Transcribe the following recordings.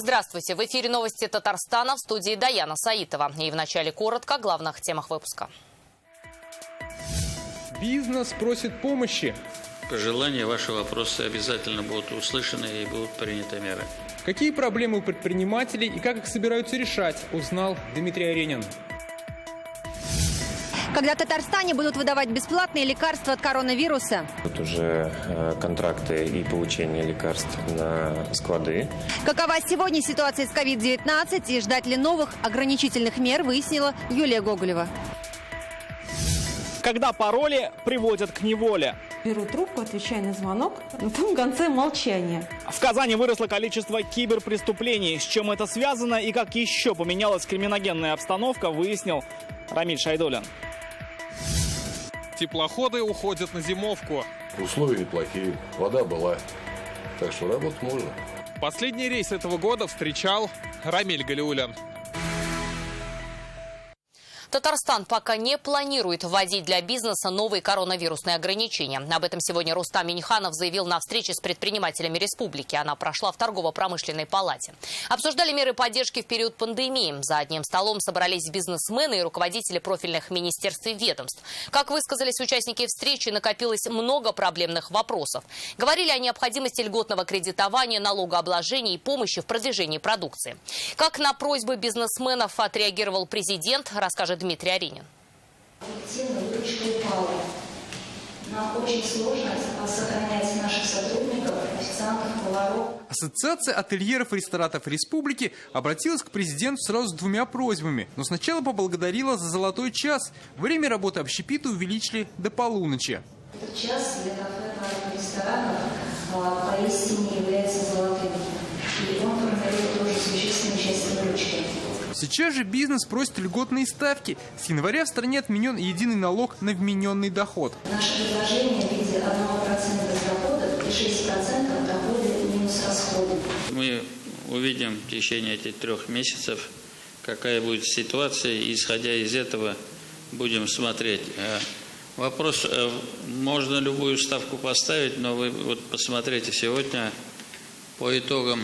Здравствуйте. В эфире новости Татарстана, в студии Даяна Саитова. И вначале коротко о главных темах выпуска. Бизнес просит помощи. Пожелания, ваши вопросы обязательно будут услышаны и будут приняты меры. Какие проблемы у предпринимателей и как их собираются решать, узнал Дмитрий Аренин. Когда в Татарстане будут выдавать бесплатные лекарства от коронавируса. Тут уже контракты и получение лекарств на склады. Какова сегодня ситуация с COVID-19 и ждать ли новых ограничительных мер, выяснила Юлия Гоголева. Когда пароли приводят к неволе. Беру трубку, отвечаю на звонок, на том конце молчание. В Казани выросло количество киберпреступлений. С чем это связано и как еще поменялась криминогенная обстановка, выяснил Рамиль Шайдуллин. Теплоходы уходят на зимовку. Условия неплохие, вода была, так что работать можно. Последний рейс этого года встречал Рамиль Галиуллин. Татарстан пока не планирует вводить для бизнеса новые коронавирусные ограничения. Об этом сегодня Рустам Минниханов заявил на встрече с предпринимателями республики. Она прошла в торгово-промышленной палате. Обсуждали меры поддержки в период пандемии. За одним столом собрались бизнесмены и руководители профильных министерств и ведомств. Как высказались участники встречи, накопилось много проблемных вопросов. Говорили о необходимости льготного кредитования, налогообложения и помощи в продвижении продукции. Как на просьбы бизнесменов отреагировал президент, расскажет Дмитрий Аренин. Объективно выручка упала. Нам очень сложно сохранять наших сотрудников, официантов, поваров. Ассоциация ательеров и рестораторов республики обратилась к президенту сразу с двумя просьбами. Но сначала поблагодарила за золотой час. Время работы общепита увеличили до полуночи. Этот час для кафе, баров и ресторанов поистине является золотым. И он формирует тоже существенную часть выручки. Сейчас же бизнес просит льготные ставки. С января в стране отменен единый налог на вмененный доход. Наше предложение в виде 1% доходов и 6% доходы минус расходы. Мы увидим в течение этих 3 месяцев, какая будет ситуация, и исходя из этого будем смотреть. Вопрос, можно любую ставку поставить, но вы вот посмотрите, сегодня по итогам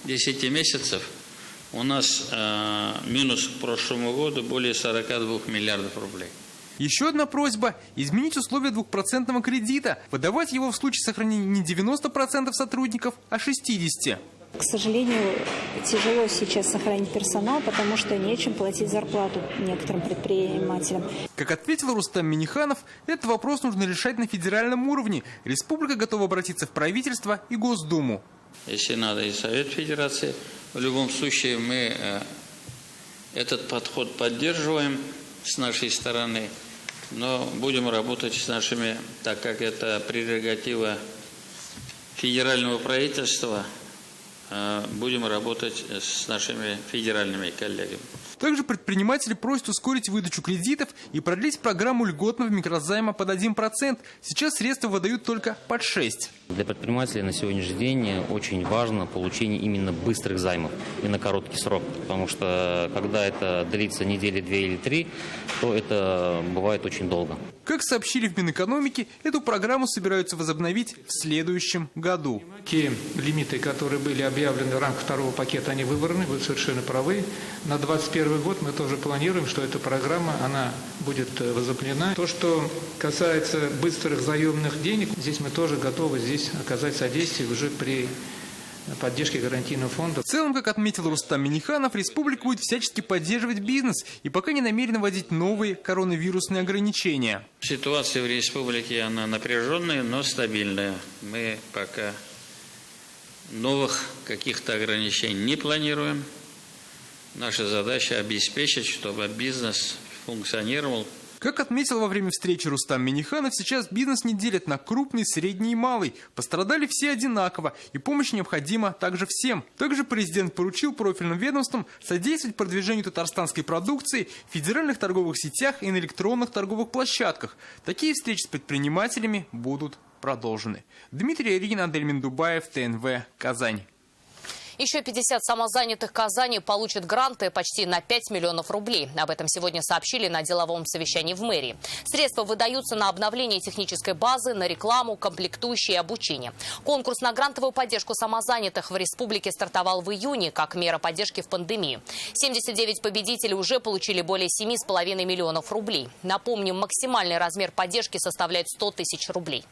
10 месяцев у нас минус к прошлому году более 42 миллиардов рублей. Еще одна просьба – изменить условия 2% кредита. Выдавать его в случае сохранения не 90% сотрудников, а 60%. К сожалению, тяжело сейчас сохранить персонал, потому что нечем платить зарплату некоторым предпринимателям. Как ответил Рустам Минниханов, этот вопрос нужно решать на федеральном уровне. Республика готова обратиться в правительство и Госдуму. Если надо, и Совет Федерации. В любом случае мы этот подход поддерживаем с нашей стороны, но будем работать с нашими, так как это прерогатива федерального правительства, будем работать с нашими федеральными коллегами. Также предприниматели просят ускорить выдачу кредитов и продлить программу льготного микрозайма под 1%. Сейчас средства выдают только под 6%. Для предпринимателей на сегодняшний день очень важно получение именно быстрых займов и на короткий срок. Потому что когда это длится недели 2 или 3, то это бывает очень долго. Как сообщили в Минэкономике, эту программу собираются возобновить в следующем году. Те лимиты, которые были объявлены в рамках второго пакета, они выбраны, вы совершенно правы. На 2021 год мы тоже планируем, что эта программа, она будет возобновлена. То, что касается быстрых заемных денег, здесь мы тоже готовы здесь оказать содействие уже при поддержке гарантийного фонда. В целом, как отметил Рустам Минниханов, республика будет всячески поддерживать бизнес и пока не намерена вводить новые коронавирусные ограничения. Ситуация в республике, она напряженная, но стабильная. Мы пока новых каких-то ограничений не планируем. Наша задача обеспечить, чтобы бизнес функционировал. Как отметил во время встречи Рустам Минниханов, сейчас бизнес не делят на крупный, средний и малый. Пострадали все одинаково, и помощь необходима также всем. Также президент поручил профильным ведомствам содействовать продвижению татарстанской продукции в федеральных торговых сетях и на электронных торговых площадках. Такие встречи с предпринимателями будут продолжены. Дмитрий Аренин, Адель Миндубаев, ТНВ, Казань. Еще 50 самозанятых Казани получат гранты почти на 5 миллионов рублей. Об этом сегодня сообщили на деловом совещании в мэрии. Средства выдаются на обновление технической базы, на рекламу, комплектующие и обучение. Конкурс на грантовую поддержку самозанятых в республике стартовал в июне как мера поддержки в пандемию. 79 победителей уже получили более 7,5 миллионов рублей. Напомним, максимальный размер поддержки составляет 100 тысяч рублей.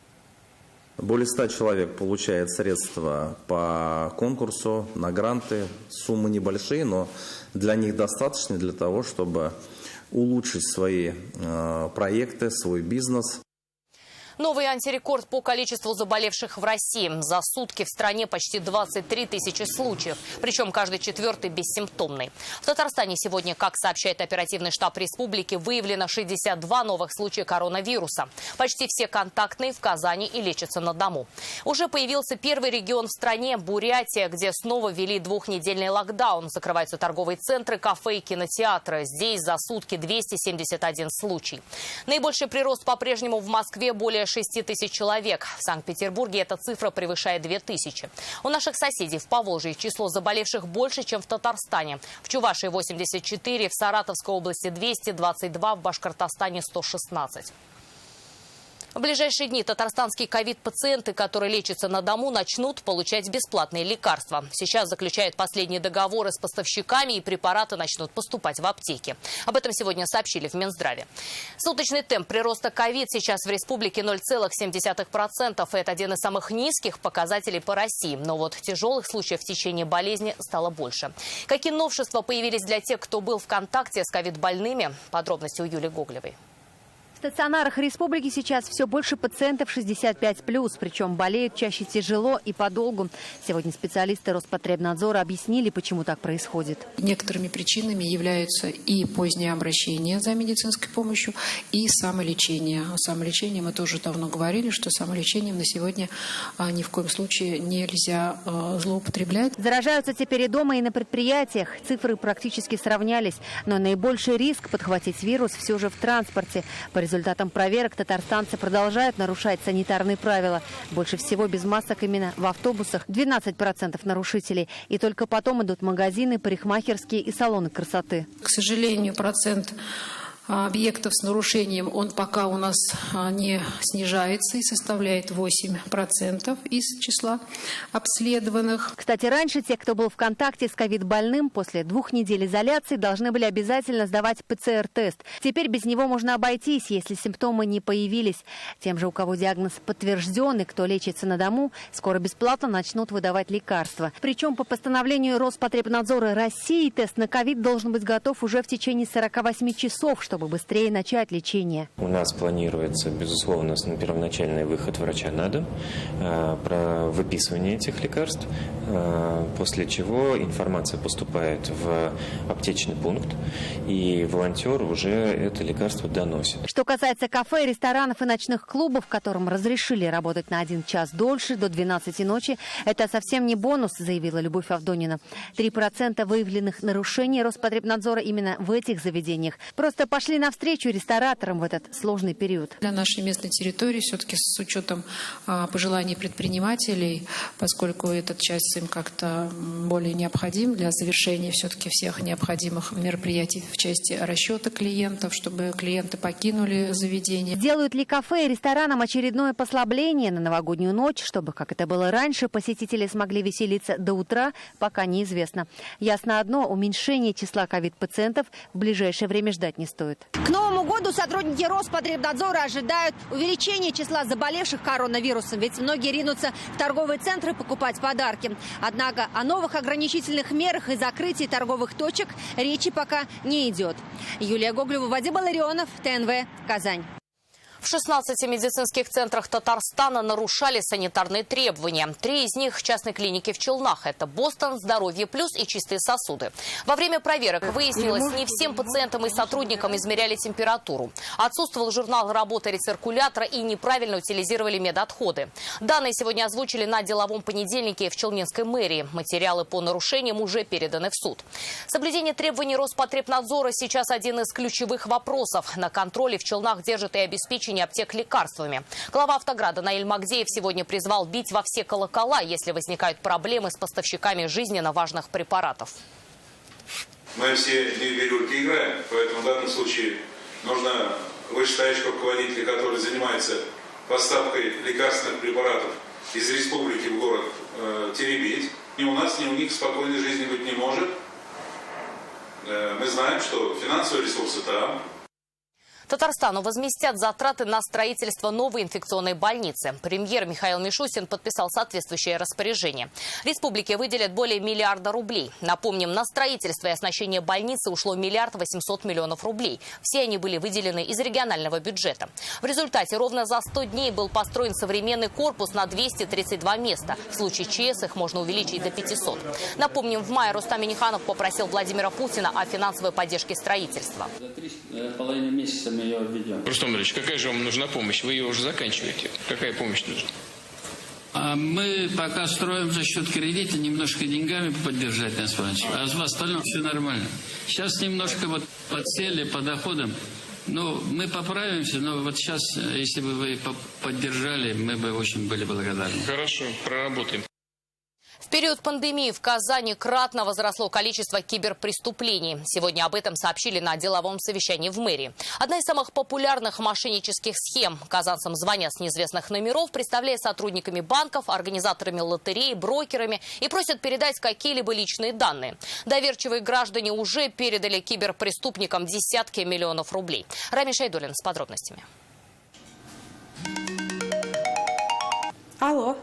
Более 100 человек получает средства по конкурсу на гранты. Суммы небольшие, но для них достаточно для того, чтобы улучшить свои проекты, свой бизнес. Новый антирекорд по количеству заболевших в России. За сутки в стране почти 23 тысячи случаев, причем каждый четвертый бессимптомный. В Татарстане сегодня, как сообщает оперативный штаб республики, выявлено 62 новых случая коронавируса. Почти все контактные в Казани и лечатся на дому. Уже появился первый регион в стране – Бурятия, где снова ввели двухнедельный локдаун. Закрываются торговые центры, кафе и кинотеатры. Здесь за сутки 271 случай. Наибольший прирост по-прежнему в Москве – более 6 тысяч человек. В Санкт-Петербурге эта цифра превышает 2000. У наших соседей в Поволжье число заболевших больше, чем в Татарстане. В Чувашии 84, в Саратовской области 222, в Башкортостане 116. В ближайшие дни татарстанские ковид-пациенты, которые лечатся на дому, начнут получать бесплатные лекарства. Сейчас заключают последние договоры с поставщиками, и препараты начнут поступать в аптеки. Об этом сегодня сообщили в Минздраве. Суточный темп прироста ковид сейчас в республике 0,7%. Это один из самых низких показателей по России. Но вот тяжелых случаев в течение болезни стало больше. Какие новшества появились для тех, кто был в контакте с ковид-больными? Подробности у Юлии Гоголевой. В стационарах республики сейчас все больше пациентов 65+, причем болеют чаще тяжело и подолгу. Сегодня специалисты Роспотребнадзора объяснили, почему так происходит. Некоторыми причинами являются и позднее обращение за медицинской помощью, и самолечение. О самолечении мы тоже давно говорили, что самолечением на сегодня ни в коем случае нельзя злоупотреблять. Заражаются теперь и дома, и на предприятиях. Цифры практически сравнялись. Но наибольший риск подхватить вирус все же в транспорте. По результатам проверок татарстанцы продолжают нарушать санитарные правила. Больше всего без масок именно в автобусах. 12% нарушителей. И только потом идут магазины, парикмахерские и салоны красоты. К сожалению, процент объектов с нарушением, он пока у нас не снижается и составляет 8% из числа обследованных. Кстати, раньше те, кто был в контакте с ковид-больным, после 2 недель изоляции должны были обязательно сдавать ПЦР-тест. Теперь без него можно обойтись, если симптомы не появились. Тем же, у кого диагноз подтвержден и кто лечится на дому, скоро бесплатно начнут выдавать лекарства. Причем по постановлению Роспотребнадзора России тест на ковид должен быть готов уже в течение 48 часов, чтобы быстрее начать лечение. У нас планируется, безусловно, первоначальный выход врача на дом, про выписывание этих лекарств, после чего информация поступает в аптечный пункт, и волонтер уже это лекарство доносит. Что касается кафе, ресторанов и ночных клубов, которым разрешили работать на 1 час дольше, до 12 ночи, это совсем не бонус, заявила Любовь Авдонина. 3% выявленных нарушений Роспотребнадзора именно в этих заведениях. Просто пошли навстречу рестораторам в этот сложный период. Для нашей местной территории все-таки с учетом пожеланий предпринимателей, поскольку этот час им как-то более необходим для завершения все-таки всех необходимых мероприятий в части расчета клиентов, чтобы клиенты покинули заведение. Делают ли кафе и ресторанам очередное послабление на новогоднюю ночь, чтобы, как это было раньше, посетители смогли веселиться до утра, пока неизвестно. Ясно одно, уменьшение числа ковид-пациентов в ближайшее время ждать не стоит. К Новому году сотрудники Роспотребнадзора ожидают увеличения числа заболевших коронавирусом, ведь многие ринутся в торговые центры покупать подарки. Однако о новых ограничительных мерах и закрытии торговых точек речи пока не идет. Юлия Гоголева, Вадим Ларионов, ТНВ, Казань. В 16 медицинских центрах Татарстана нарушали санитарные требования. 3 из них – частной клиники в Челнах. Это Бостон, Здоровье плюс и Чистые сосуды. Во время проверок выяснилось, не всем пациентам и сотрудникам измеряли температуру. Отсутствовал журнал работы рециркулятора и неправильно утилизировали медотходы. Данные сегодня озвучили на деловом понедельнике в Челнинской мэрии. Материалы по нарушениям уже переданы в суд. Соблюдение требований Роспотребнадзора сейчас один из ключевых вопросов. На контроле в Челнах держат и обеспечивают обеспечения аптек лекарствами. Глава «Автограда» Наиль Магдеев сегодня призвал бить во все колокола, если возникают проблемы с поставщиками жизненно важных препаратов. Мы все не в бирюльке играем, поэтому в данном случае нужно вышестоящих руководителей, которые занимаются поставкой лекарственных препаратов из республики в город, теребить. Ни у нас, ни у них спокойной жизни быть не может. Мы знаем, что финансовые ресурсы там. Татарстану возместят затраты на строительство новой инфекционной больницы. Премьер Михаил Мишустин подписал соответствующее распоряжение. Республике выделят более миллиарда рублей. Напомним, на строительство и оснащение больницы ушло 1 800 000 000 рублей. Все они были выделены из регионального бюджета. В результате ровно за 100 дней был построен современный корпус на 232 места. В случае ЧС их можно увеличить до 500. Напомним, в мае Рустам Минниханов попросил Владимира Путина о финансовой поддержке строительства. За 3,5 месяца мы ее введем. Рустам Андреевич, какая же вам нужна помощь? Вы ее уже заканчиваете. Какая помощь нужна? Мы пока строим за счет кредита, немножко деньгами поддержать нас, а в остальном все нормально. Сейчас немножко вот подсели по доходам. Ну, мы поправимся, но вот сейчас, если бы вы поддержали, мы бы очень были благодарны. Хорошо, проработаем. В период пандемии в Казани кратно возросло количество киберпреступлений. Сегодня об этом сообщили на деловом совещании в мэрии. Одна из самых популярных мошеннических схем. Казанцам звонят с неизвестных номеров, представляя сотрудниками банков, организаторами лотерей, брокерами и просят передать какие-либо личные данные. Доверчивые граждане уже передали киберпреступникам десятки миллионов рублей. Рами Шайдуллин с подробностями. Алло.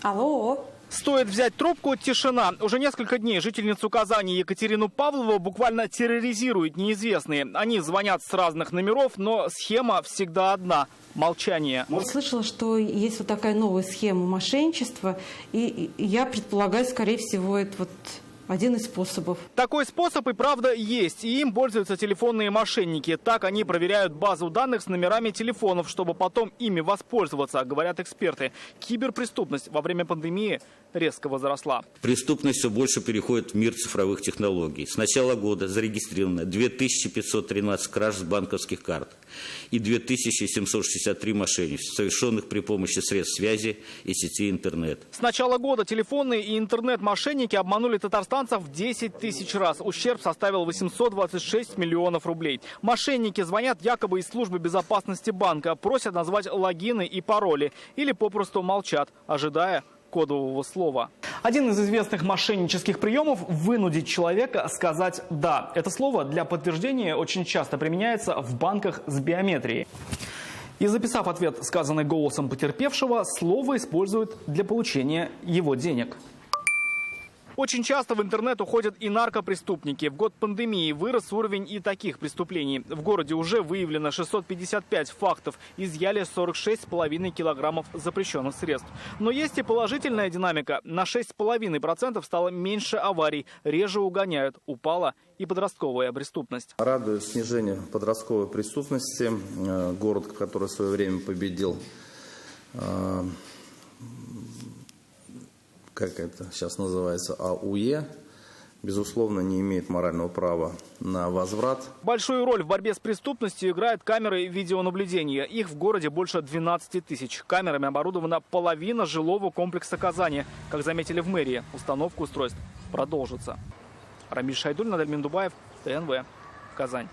Алло. Стоит взять трубку — тишина. Уже несколько дней жительницу Казани Екатерину Павлову буквально терроризируют неизвестные. Они звонят с разных номеров, но схема всегда одна – молчание. Слышала, что есть вот такая новая схема мошенничества, и я предполагаю, скорее всего, это вот один из способов. Такой способ и правда есть, и им пользуются телефонные мошенники. Так они проверяют базу данных с номерами телефонов, чтобы потом ими воспользоваться, говорят эксперты. Киберпреступность во время пандемии резко возросла. Преступность все больше переходит в мир цифровых технологий. С начала года зарегистрировано 2513 краж с банковских карт и 2763 мошенничеств, совершенных при помощи средств связи и сети интернет. С начала года телефонные и интернет-мошенники обманули татарстанцев 10 тысяч раз. Ущерб составил 826 миллионов рублей. Мошенники звонят якобы из службы безопасности банка, просят назвать логины и пароли или попросту молчат, ожидая кодового слова. Один из известных мошеннических приемов – вынудить человека сказать «да». Это слово для подтверждения очень часто применяется в банках с биометрией. И записав ответ, сказанный голосом потерпевшего, слово используют для получения его денег. Очень часто в интернет уходят и наркопреступники. В год пандемии вырос уровень и таких преступлений. В городе уже выявлено 655 фактов. Изъяли 46,5 килограммов запрещенных средств. Но есть и положительная динамика. На 6,5% стало меньше аварий. Реже угоняют. Упала и подростковая преступность. Радует снижение подростковой преступности. Город, который в свое время победил... как это сейчас называется, АУЕ, безусловно, не имеет морального права на возврат. Большую роль в борьбе с преступностью играют камеры видеонаблюдения. Их в городе больше 12 тысяч. Камерами оборудована половина жилого комплекса Казани. Как заметили в мэрии, установка устройств продолжится. Рамиль Шайдуллин, Надель Миндубаев, ТНВ, Казань.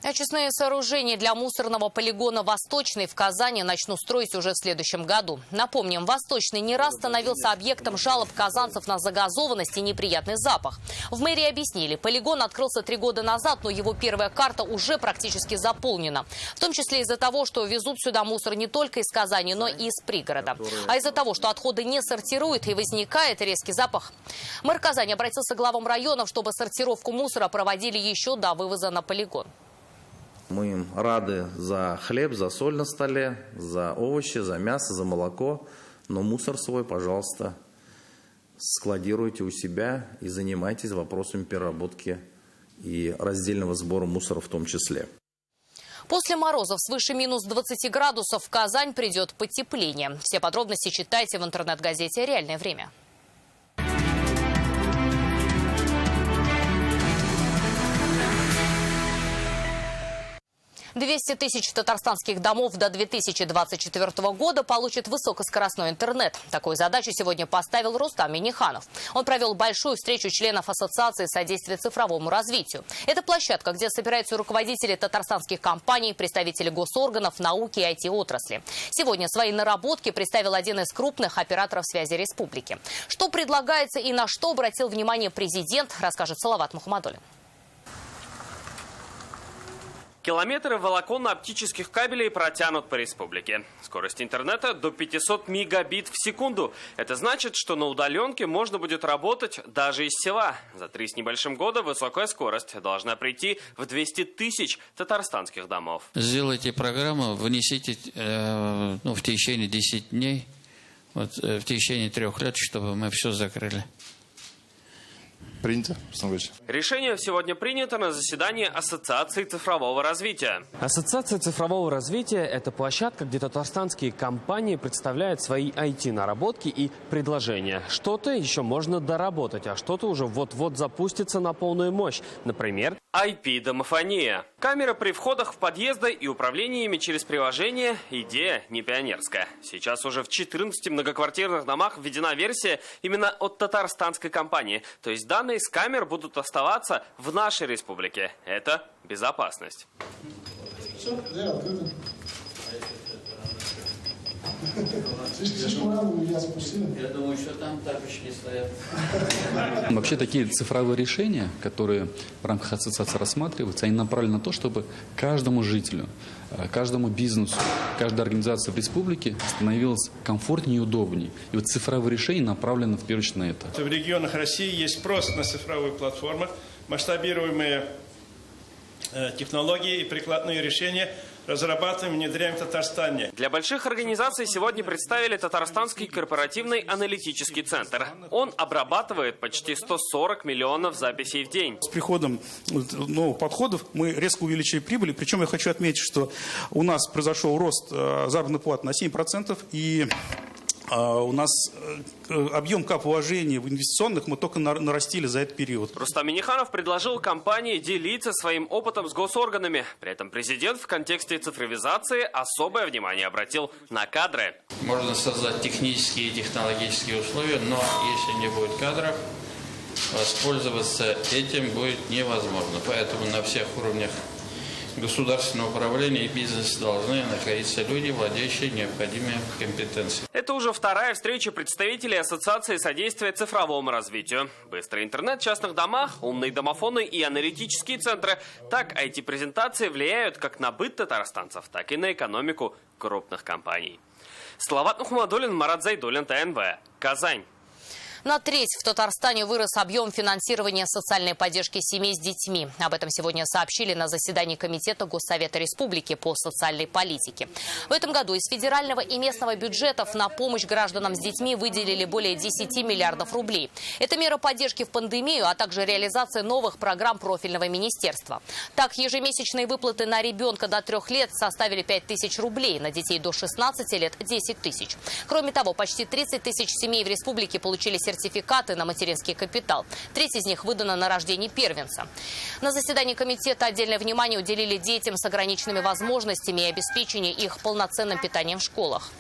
Очистные сооружения для мусорного полигона «Восточный» в Казани начнут строить уже в следующем году. Напомним, «Восточный» не раз становился объектом жалоб казанцев на загазованность и неприятный запах. В мэрии объяснили, полигон открылся 3 года назад, но его первая карта уже практически заполнена. В том числе из-за того, что везут сюда мусор не только из Казани, но и из пригорода. А из-за того, что отходы не сортируют и возникает резкий запах. Мэр Казани обратился к главам районов, чтобы сортировку мусора проводили еще до вывоза на полигон. Мы им рады за хлеб, за соль на столе, за овощи, за мясо, за молоко. Но мусор свой, пожалуйста, складируйте у себя и занимайтесь вопросами переработки и раздельного сбора мусора в том числе. После морозов свыше минус 20 градусов в Казань придет потепление. Все подробности читайте в интернет-газете «Реальное время». 200 тысяч татарстанских домов до 2024 года получат высокоскоростной интернет. Такую задачу сегодня поставил Рустам Минниханов. Он провел большую встречу членов Ассоциации содействия цифровому развитию. Это площадка, где собираются руководители татарстанских компаний, представители госорганов, науки и IT-отрасли. Сегодня свои наработки представил один из крупных операторов связи республики. Что предлагается и на что обратил внимание президент, расскажет Салават Мухаммадуллин. Километры волоконно-оптических кабелей протянут по республике. Скорость интернета до 500 мегабит в секунду. Это значит, что на удаленке можно будет работать даже из села. За 3 с небольшим года высокая скорость должна прийти в 200 тысяч татарстанских домов. Сделайте программу, внесите в течение 10 дней, в течение 3 лет, чтобы мы все закрыли. Принято. Решение сегодня принято на заседании Ассоциации цифрового развития. Ассоциация цифрового развития – это площадка, где татарстанские компании представляют свои IT-наработки и предложения. Что-то еще можно доработать, а что-то уже вот-вот запустится на полную мощь. Например, IP-домофония. Камера при входах в подъезды и управлении ими через приложение – идея не пионерская. Сейчас уже в 14 многоквартирных домах введена версия именно от татарстанской компании. То есть данные с камер будут оставаться в нашей республике. Это безопасность. Все, дверь открыта. Я думаю, что там тапочки стоят. Вообще такие цифровые решения, которые в рамках ассоциации рассматриваются, они направлены на то, чтобы каждому жителю, каждому бизнесу, каждой организации в республике становилось комфортнее и удобнее. И вот цифровые решения направлены в первую очередь на это. В регионах России есть спрос на цифровые платформы, масштабируемые технологии и прикладные решения разрабатываем, внедряем в Татарстане. Для больших организаций сегодня представили Татарстанский корпоративный аналитический центр. Он обрабатывает почти 140 миллионов записей в день. С приходом новых подходов мы резко увеличили прибыли. Причем я хочу отметить, что у нас произошел рост заработной платы на 7%, и у нас объем капвложений в инвестиционных мы только нарастили за этот период. Рустам Минниханов предложил компании делиться своим опытом с госорганами. При этом президент в контексте цифровизации особое внимание обратил на кадры. Можно создать технические и технологические условия, но если не будет кадров, воспользоваться этим будет невозможно. Поэтому на всех уровнях государственного управления и бизнеса должны находиться люди, владеющие необходимыми компетенциями. Это уже вторая встреча представителей Ассоциации содействия цифровому развитию. Быстрый интернет в частных домах, умные домофоны и аналитические центры. Так IT-презентации влияют как на быт татарстанцев, так и на экономику крупных компаний. Салават Мухаммадуллин, Марат Зайдуллин, ТНВ, Казань. На треть в Татарстане вырос объем финансирования социальной поддержки семей с детьми. Об этом сегодня сообщили на заседании Комитета Госсовета Республики по социальной политике. В этом году из федерального и местного бюджетов на помощь гражданам с детьми выделили более 10 миллиардов рублей. Это мера поддержки в пандемию, а также реализация новых программ профильного министерства. Так, ежемесячные выплаты на ребенка до 3 лет составили 5 тысяч рублей, на детей до 16 лет – 10 тысяч. Кроме того, почти 30 тысяч семей в республике получили сертификаты на материнский капитал. Треть из них выдана на рождение первенца. На заседании комитета отдельное внимание уделили детям с ограниченными возможностями и обеспечению их полноценным питанием в школах.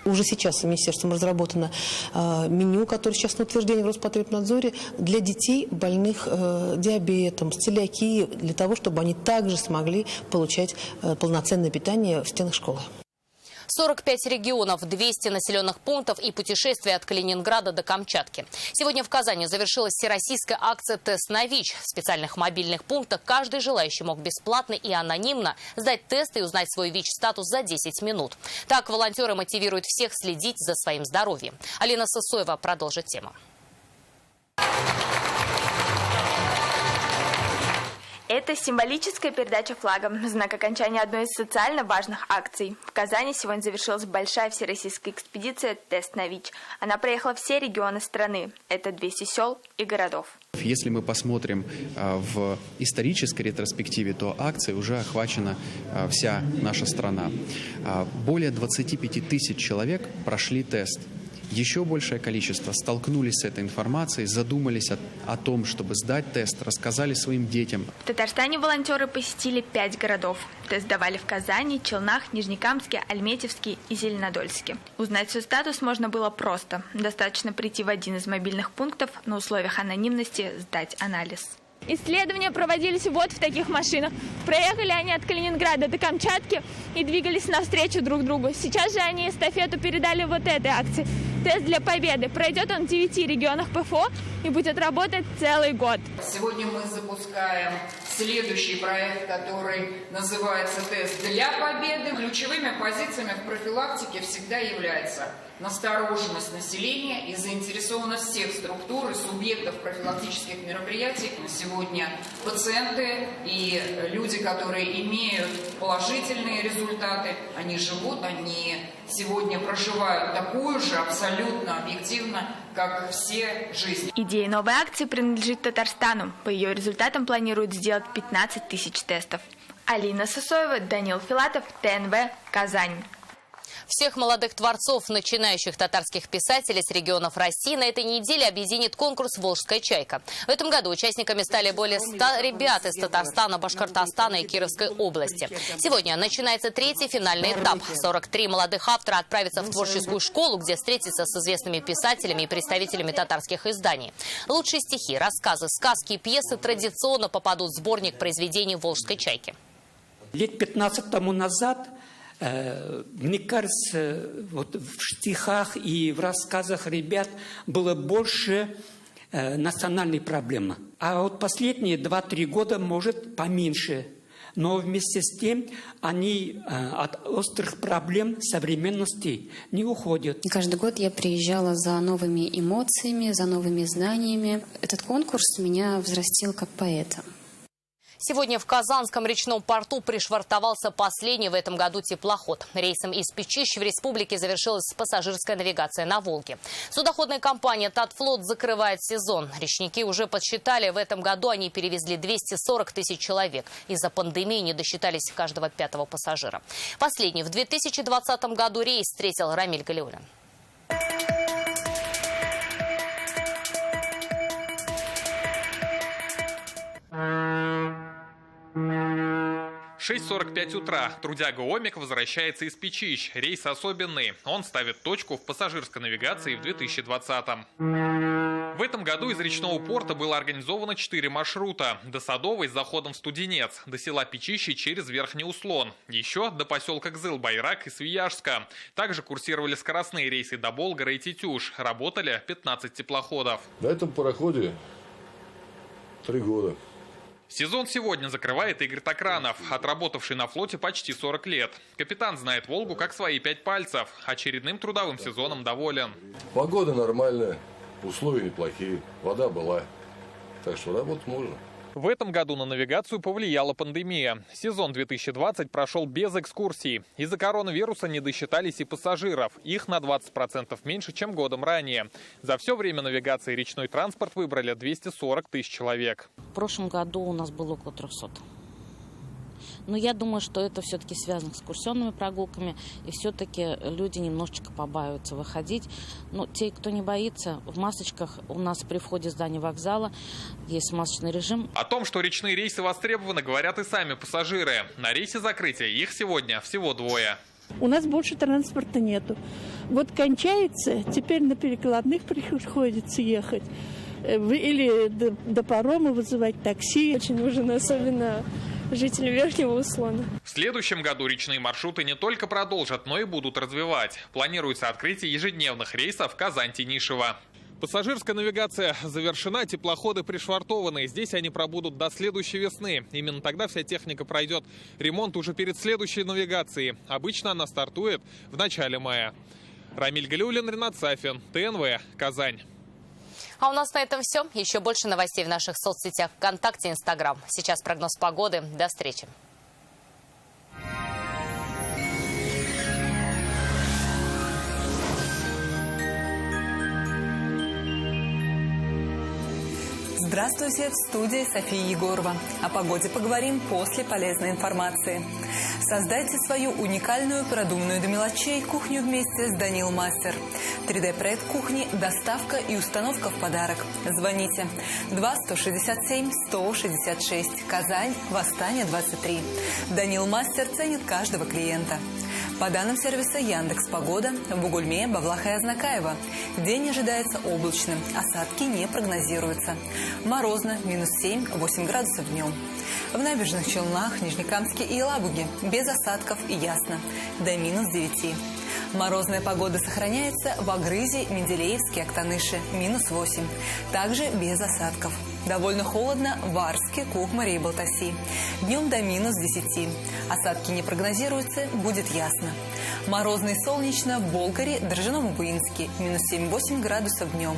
Уже сейчас министерством разработано меню, которое сейчас на утверждении в Роспотребнадзоре, для детей, больных диабетом, с целиакией, для того, чтобы они также смогли получать полноценное питание в стенах школы. 45 регионов, 200 населенных пунктов и путешествия от Калининграда до Камчатки. Сегодня в Казани завершилась всероссийская акция «Тест на ВИЧ». В специальных мобильных пунктах каждый желающий мог бесплатно и анонимно сдать тест и узнать свой ВИЧ-статус за 10 минут. Так волонтеры мотивируют всех следить за своим здоровьем. Алина Сысоева продолжит тему. Это символическая передача флага, знак окончания одной из социально важных акций. В Казани сегодня завершилась большая всероссийская экспедиция «Тест на ВИЧ». Она проехала все регионы страны. Это 200 сел и городов. Если мы посмотрим в исторической ретроспективе, то акцией уже охвачена вся наша страна. Более 25 тысяч человек прошли тест. еще большее количество столкнулись с этой информацией, задумались о том, чтобы сдать тест, рассказали своим детям. В Татарстане волонтеры посетили 5 городов. Тест давали в Казани, Челнах, Нижнекамске, Альметьевске и Зеленодольске. Узнать свой статус можно было просто. Достаточно прийти в один из мобильных пунктов, на условиях анонимности сдать анализ. Исследования проводились вот в таких машинах. Проехали они от Калининграда до Камчатки и двигались навстречу друг другу. Сейчас же они эстафету передали вот этой акции. Тест для победы. Пройдет он в 9 регионах ПФО и будет работать целый год. Сегодня мы запускаем следующий проект, который называется «Тест для победы». Ключевыми позициями в профилактике всегда является настороженность населения и заинтересованность всех структур и субъектов профилактических мероприятий. Сегодня пациенты и люди, которые имеют положительные результаты, они живут, они сегодня проживают такую же абсолютно объективно, как все, жизнь. Идея новой акции принадлежит Татарстану. По ее результатам планируют сделать 15 тысяч тестов. Алина Сысоева, Данил Филатов, ТНВ, Казань. Всех молодых творцов, начинающих татарских писателей с регионов России на этой неделе объединит конкурс «Волжская чайка». В этом году участниками стали более 100 ребят из Татарстана, Башкортостана и Кировской области. Сегодня начинается 3-й финальный этап. 43 молодых автора отправятся в творческую школу, где встретятся с известными писателями и представителями татарских изданий. Лучшие стихи, рассказы, сказки и пьесы традиционно попадут в сборник произведений «Волжской чайки». Лет 15 тому назад, мне кажется, вот в стихах и в рассказах ребят было больше национальной проблемы. А вот последние 2-3 года, может, поменьше. Но вместе с тем они от острых проблем современности не уходят. Каждый год я приезжала за новыми эмоциями, за новыми знаниями. Этот конкурс меня взрастил как поэта. Сегодня в Казанском речном порту пришвартовался последний в этом году теплоход. Рейсом из Печищ в республике завершилась пассажирская навигация на Волге. Судоходная компания «Татфлот» закрывает сезон. Речники уже подсчитали, в этом году они перевезли 240 тысяч человек. Из-за пандемии не досчитались каждого 5-го пассажира. Последний в 2020 году рейс встретил Рамиль Галиуллин. 6:45 утра. Трудяга Омик возвращается из Печищ. Рейс особенный. Он ставит точку в пассажирской навигации в 2020-м. В этом году из речного порта было организовано 4 маршрута. До Садовой с заходом в Студенец, до села Печищи через Верхний Услон. Еще до поселка Кзыл-Байрак и Свияжска. Также курсировали скоростные рейсы до Болгара и Тетюш. Работали 15 теплоходов. На этом пароходе 3 года. Сезон сегодня закрывает Игорь Токранов, отработавший на флоте почти 40 лет. Капитан знает Волгу как свои 5 пальцев. Очередным трудовым сезоном доволен. Погода нормальная, условия неплохие, вода была. Так что работать можно. В этом году на навигацию повлияла пандемия. Сезон 2020 прошел без экскурсий. Из-за коронавируса не досчитались и пассажиров. Их на 20% меньше, чем годом ранее. За все время навигации речной транспорт выбрали 240 тысяч человек. В прошлом году у нас было около 300. Но я думаю, что это все-таки связано с экскурсионными прогулками. И все-таки люди немножечко побаиваются выходить. Но те, кто не боится, в масочках у нас при входе в здание вокзала есть масочный режим. О том, что речные рейсы востребованы, говорят и сами пассажиры. На рейсе закрытия их сегодня всего 2. У нас больше транспорта нету. Вот кончается, теперь на перекладных приходится ехать. Или до парома вызывать такси. Очень нужен, особенно жители Верхнего Услона. В следующем году речные маршруты не только продолжат, но и будут развивать. Планируется открытие ежедневных рейсов Казань-Тенишево. Пассажирская навигация завершена, теплоходы пришвартованы. Здесь они пробудут до следующей весны. Именно тогда вся техника пройдет ремонт уже перед следующей навигацией. Обычно она стартует в начале мая. Рамиль Галиуллин, Ренат Сафин, ТНВ, Казань. А у нас на этом все. Еще больше новостей в наших соцсетях ВКонтакте, Инстаграм. Сейчас прогноз погоды. До встречи. Здравствуйте, в студии София Егорова. О погоде поговорим после полезной информации. Создайте свою уникальную, продуманную до мелочей кухню вместе с Данил Мастер. 3D-проект кухни, доставка и установка в подарок. Звоните 2-167-166. Казань, Восстание, 23. Данил Мастер ценит каждого клиента. По данным сервиса Яндекс.Погода, в Бугульме, Бавлаха и Азнакаево день ожидается облачным, осадки не прогнозируются. Морозно, -7, 8 градусов днем. В Набережных Челнах, Нижнекамске и Елабуге без осадков и ясно, до -9. Морозная погода сохраняется в Агрызе, Менделеевске, Актаныше, -8. Также без осадков. Довольно холодно в Арске, Кукмаре и Балтаси. Днем до -10. Осадки не прогнозируются, будет ясно. Морозно и солнечно в Болгаре, Дрожжином и Буинске, -7-8 градусов днем.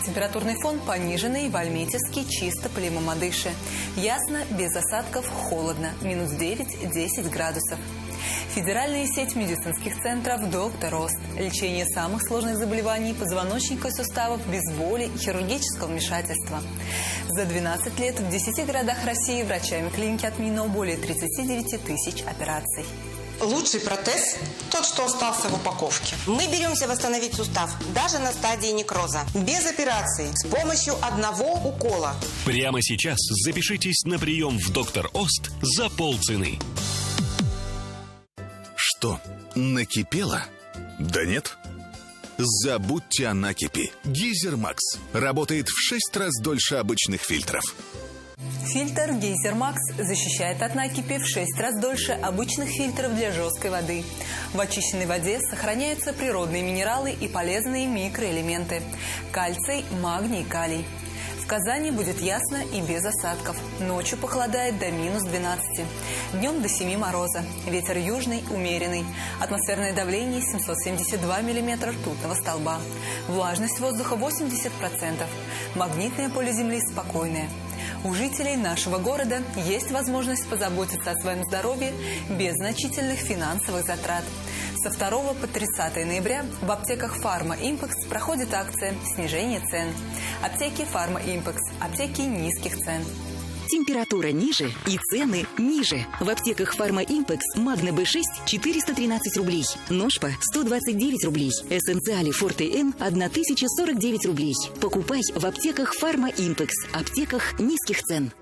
Температурный фон пониженный в Альметьевске, Чистополе и Мамадыше. Ясно, без осадков, холодно, -9-10 градусов. Федеральная сеть медицинских центров «Доктор Ост». Лечение самых сложных заболеваний позвоночника и суставов без боли и хирургического вмешательства. За 12 лет в 10 городах России врачами клиники отменено более 39 тысяч операций. Лучший протез – тот, что остался в упаковке. Мы беремся восстановить сустав даже на стадии некроза. Без операции, с помощью одного укола. Прямо сейчас запишитесь на прием в «Доктор Ост» за полцены. Что, накипело? Да нет. Забудьте о накипи. Гейзер Макс работает в 6 раз дольше обычных фильтров. Фильтр Гейзер Макс защищает от накипи в 6 раз дольше обычных фильтров для жесткой воды. В очищенной воде сохраняются природные минералы и полезные микроэлементы – кальций, магний, калий. В Казани будет ясно и без осадков. Ночью похолодает до -12. Днем до 7 мороза. Ветер южный, умеренный. Атмосферное давление 772 миллиметра ртутного столба. Влажность воздуха 80%. Магнитное поле Земли спокойное. У жителей нашего города есть возможность позаботиться о своем здоровье без значительных финансовых затрат. Со 2 по 30 ноября в аптеках «Фарма Импекс» проходит акция «Снижение цен». Аптеки «Фарма Импекс» – аптеки низких цен. Температура ниже и цены ниже. В аптеках «Фарма Импекс» Магна Б6 413 рублей. Ножпа 129 рублей. Эссенциали Форте М 1049 рублей. Покупай в аптеках «Фарма Импекс». Аптеках низких цен.